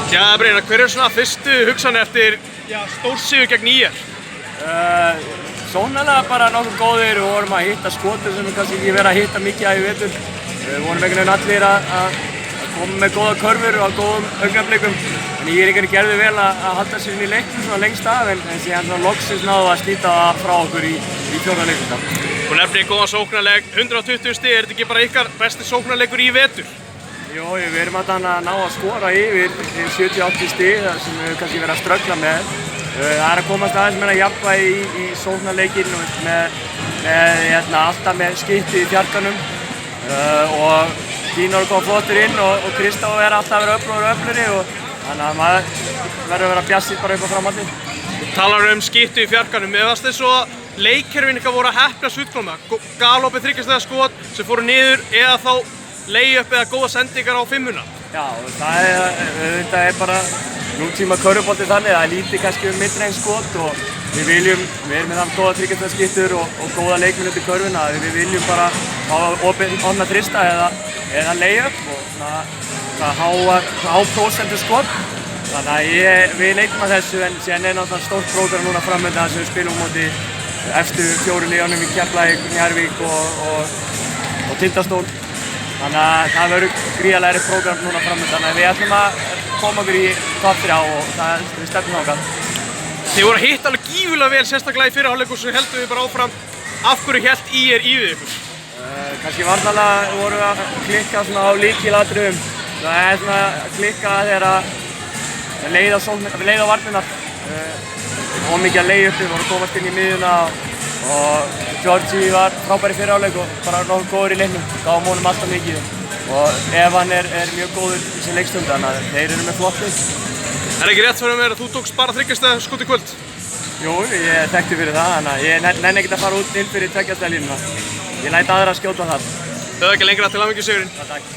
Já, Brynjar, hver svona fyrstu hugsanir eftir stórsigur gegn ÍR? Sóknarlega bara nokkuð góðir og vorum að hitta skotur sem við kannski ekki verið að hitta mikið í vetur. Við vorum einhvern veginn allir að koma með góða körfur og góðum augnablikum. En ÍR gerðu vel að halda sér inn í leiknum svona lengst af en síðan svona loksins náðu að slíta það frá okkur í fjórða leiknum. Þú nefnir góðan sóknarleik, 120 stig, er þetta ekki bara ykkar besti sóknarleikur í vetur? Jú, við erum að ná að skora yfir 70-80 stig sem við kannski verið að ströggla með. Það er að komast aðeins meira jafnvægi í sóknarleikinn alltaf með skipti í fjarkanum og Kínor kom flottur inn og Kristó er alltaf að vera öflugri og þannig að maður verður að vera bjassið bara upp á framhaldið. Þú talar skipti í fjarkanum, eða þess að leikkerfin ykkar voru að heppna fullkomlega, galopið þriggjastaða skot sem fóru niður eða þá lay-up eða góða sendingar á fimmuna? Já, það er bara nútíma körfubolti þannig, það er lítið kannski midrange skot og við erum með þann góða þriggjastaðaskiptur og góða leikmenn undir körfuna. Við viljum bara hafa opna þrista eða lay-up og það há-prósentu skot. Þannig að við leikum að þessu en síðan er náttúrulega stórt prógram núna framöndan sem við spilum á móti efstu fjóru liðunum í Keflavík, Njarðvík og Tindastól. Þannig að það verður gríðarlega prógram núna framöndan. Þannig að við ætlum að koma okkur í topp 3 og við stefnum þangað. Þið voru að hitta alveg gífurlega vel, sérstaklega í fyrri hálfleik og svo heldum við bara áfram. Af hverju hélt ÍR í við ykkur? Kannski varnarlega vorum við að klikka svona á lykilatriðum. Það er svona að klikka þegar við leið á varnirnar. Og mikið að leið upp, við vorum að komast inn í miðjuna og Georgi var frábær í fyrri hálfleik og bara nokkuð góður í leiknum. Gáum honum alltaf mikið og Evan er mjög góður í þessi leikstund, þannig að þeir eru með flott leik. Er ekki rétt fyrir mér að þú tókst bara þriggjastaða skot í kvöld? Jú, ég er þekktur fyrir það, þannig að ég nenni ekkert að fara út inn fyrir tveggjastaða línuna. Ég læt aðra skjóta það. Þau ekki lengra til hamingju sigurinn. Takk.